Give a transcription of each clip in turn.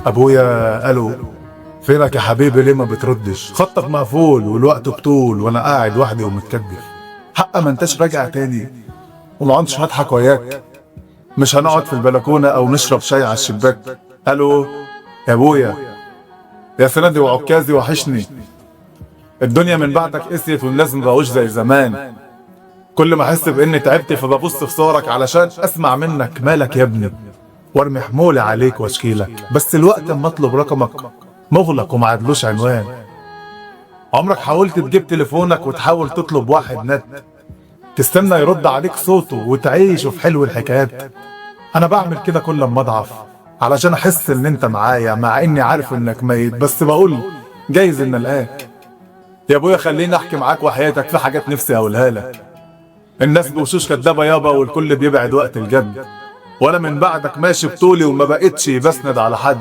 ابويا الو. فينك يا حبيبي؟ ليه ما بتردش؟ خطك مقفول والوقت بطول وانا قاعد وحدي ومتكدف. حق ما انتش راجع تاني وما عدتش هضحك وياك. مش هنقعد في البلكونه او نشرب شاي على الشباك؟ الو يا ابويا، يا سندي وعكازي وحشني. الدنيا من بعدك قسيت والناس مبقوش زي زمان. كل ما احس باني تعبت فببص في صورك علشان اسمع منك مالك يا ابني، وارمي حمولي عليك واشكيلك. بس الوقت اما اطلب رقمك مغلق وما عدلوش عنوان. عمرك حاولت تجيب تليفونك وتحاول تطلب واحد نت تستنى يرد عليك صوته وتعيشه في حلو الحكايات؟ انا بعمل كده كل ما اضعف علشان احس ان انت معايا، مع اني عارف انك ميت، بس بقول جايز ان القاك. يا ابويا خليني احكي معاك وحياتك، في حاجات نفسي اقولها لك. الناس بوشوش كدابه يابا، والكل بيبعد وقت الجد، وانا من بعدك ماشي بطولي وما بقتش بسند على حد.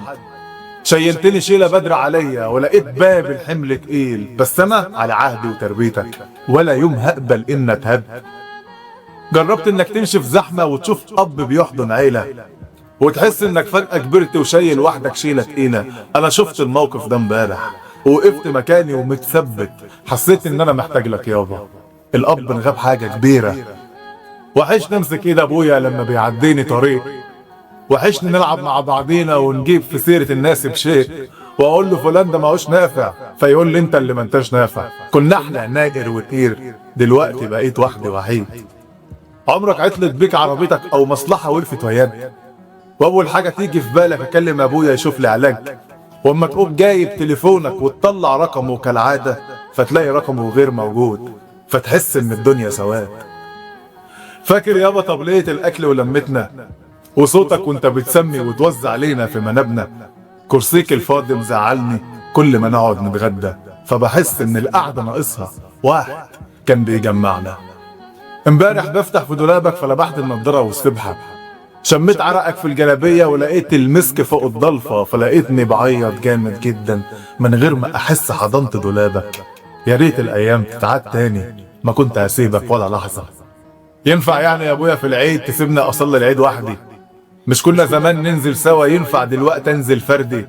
شيلتني شيله بدر عليا ولقيت باب الحمل تقيل، بس انا على عهدي وتربيتك ولا يوم هقبل ان اتهد. جربت انك تمشي في زحمه وتشوف اب بيحضن عيله وتحس انك فجاه كبرت وشايل وحدك شيله تقيله. انا شفت الموقف ده امبارح ووقفت مكاني ومتثبت، حسيت ان انا محتاج لك يابا. الاب غاب حاجه كبيره. وحشني امسك ايد ابويا لما بيعديني طريق، وحشني نلعب مع بعضينا ونجيب في سيره الناس بشيء، واقول له فلان ده ماهوش نافع فيقول لي انت اللي ما انتش نافع. كنا احنا ناجر وطير، دلوقتي بقيت وحدي وحيد. عمرك عطلت بيك عربيتك او مصلحه وقفت وياك واول حاجه تيجي في بالك اكلم ابويا يشوف لي علاج؟ واما تقوم جايب تليفونك وتطلع رقمه كالعاده فتلاقي رقمه غير موجود، فتحس ان الدنيا سواد. فاكر يابا طبلية الاكل ولمتنا وصوتك وانت بتسمي وتوزع علينا في منابنا؟ كرسيك الفاضي مزعلني كل ما نقعد نتغدى، فبحس ان القعده ناقصها واحد كان بيجمعنا. امبارح بفتح في دولابك فلبحت النضاره والسبحه، شميت عرقك في الجلابيه ولقيت المسك فوق الضلفه، فلقيتني بعيط جامد جدا من غير ما احس حضنت دولابك. يا ريت الايام تتعاد تاني، ما كنت هسيبك ولا لحظه. ينفع يعني يا ابويا في العيد تسيبني اصلي العيد وحدي؟ مش كنا زمان ننزل سوا؟ ينفع دلوقتي انزل فردي؟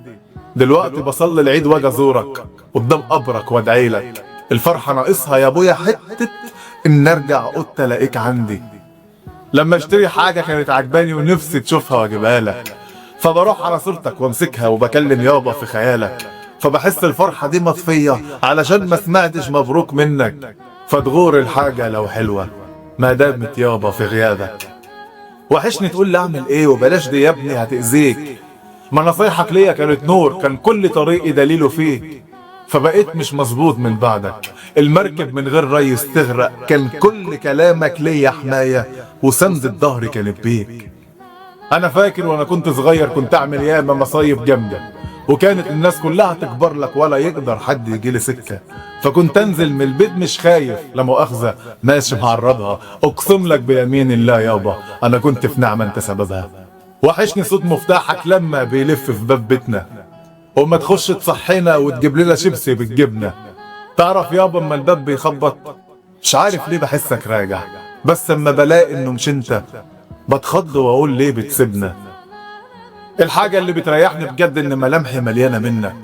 دلوقتي بصلي العيد واجي ازورك قدام قبرك وادعي لك. الفرحه ناقصها يا ابويا حته ان ارجع قلت الاقيك عندي. لما اشتري حاجه كانت عجباني ونفسي تشوفها واجيبها لك، فبروح على صورتك وامسكها وبكلم يابا في خيالك، فبحس الفرحه دي مطفيه علشان ما سمعتش مبروك منك. فتغور الحاجه لو حلوه ما دامت يابا في غيابك. وحشني تقول لي اعمل ايه وبلاش دي يا ابني هتأذيك. ما نصايحك ليا كانت نور، كان كل طريقي دليله فيك. فبقيت مش مظبوط من بعدك، المركب من غير ريس تغرق. كان كل كلامك ليا حماية وسند الظهر كانت بيك. انا فاكر وانا كنت صغير كنت اعمل ياما مصايب جامدة، وكانت الناس كلها تكبر لك ولا يقدر حد يجيلي سكة. فكنت انزل من البيت مش خايف لا مؤاخذة، ماشي معرضها. اقسم لك بيمين الله يابا انا كنت في نعمة انت سببها. وحشني صوت مفتاحك لما بيلف في باب بيتنا، وما تخش تصحينا وتجيب لنا شيبسي بالجبنة. تعرف يابا اما الباب بيخبط مش عارف ليه بحسك راجع، بس اما بلاقي انه مش انت بتخض واقول ليه بتسيبنا. الحاجة اللي بتريحني بجد ان ملامحي مليانة منك،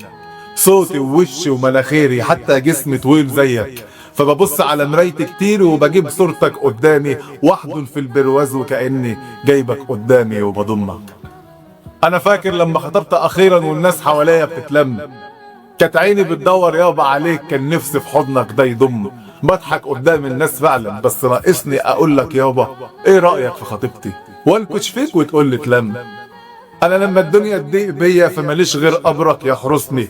صوتي ووشي ومناخيري حتى جسمي طويل زيك. فببص على مرايتي كتير وبجيب صورتك قدامي واحضن في البرواز وكأني جايبك قدامي وبضمك. انا فاكر لما خطبت اخيرا والناس حواليا بتتلم، كانت عيني بتدور يابا عليك، كان نفسي في حضنك ده يضم. بضحك قدام الناس فعلا بس ناقصني اقول لك يابا ايه رأيك في خطيبتي وانكش فيك وتقول لي تلم. انا لما الدنيا تضيق بيا فماليش غير قبرك يحرسني،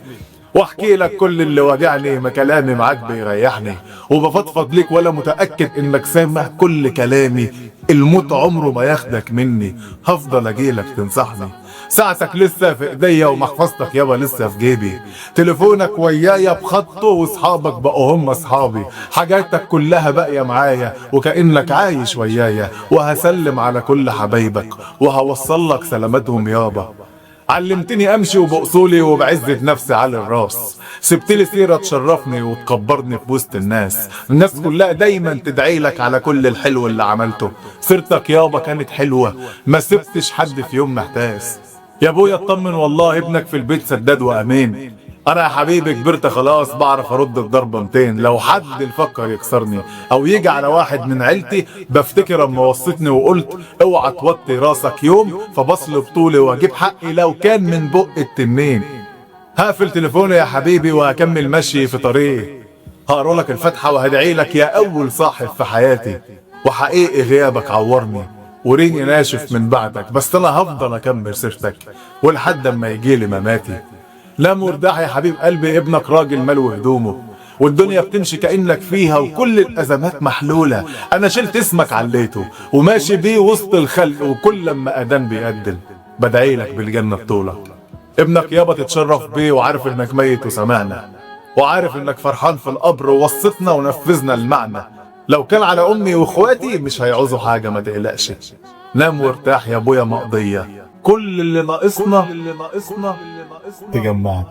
واحكي لك كل اللي واجعني، ما كلامي معاك بيريحني وبفضفض ليك ولا متأكد انك سامع كل كلامي. الموت عمره ما ياخدك مني، هفضل اجيلك تنصحني. ساعتك لسه في ايديا ومحفظتك يابا لسه في جيبي، تليفونك ويايا بخطه واصحابك بقوا هم اصحابي. حاجاتك كلها باقيه معايا وكأنك عايش ويايا، وهسلم على كل حبايبك وهوصل لك سلامتهم يابا. علمتني امشي وبأصولي وبعزة نفسي على الراس، سبتلي سيرة تشرفني وتكبرني في وسط الناس. الناس كلها دايما تدعي لك على كل الحلو اللي عملته. سيرتك يابا كانت حلوة ما سبتش حد في يوم محتاس. يا ابويا اطمن والله ابنك في البيت سداد وامين. انا يا حبيبي كبرت خلاص بعرف ارد الضربه 200. لو حد يفكر يكسرني او يجي على واحد من عيلتي بفتكر اما وصيتني وقلت اوعى توطي راسك يوم فبصل بطولي واجيب حقي لو كان من بق التنين. هقفل تليفوني يا حبيبي وهكمل مشي في طريقي. هقرا لك الفاتحه وهدعي لك يا اول صاحب في حياتي. وحقيقي غيابك عورني وريني ناشف من بعدك، بس انا هفضل اكمل سيرتك ولحد اما يجيلي مماتي. لا مرتاح يا حبيب قلبي، ابنك راجل ملو هدومه والدنيا بتمشي كأنك فيها وكل الأزمات محلولة. أنا شلت اسمك عليته وماشي بيه وسط الخلق، وكل لما أذان بيقدم بدعي لك بالجنة بطولة. ابنك يابا تتشرف بيه وعارف إنك ميت وسمعنا، وعارف إنك فرحان في القبر ووصيتنا ونفذنا المعنى. لو كان على أمي وإخواتي مش هيعوزوا حاجة ما تقلقش. نام وارتاح يا أبويا مقضية، كل اللي ناقصنا تجمعك.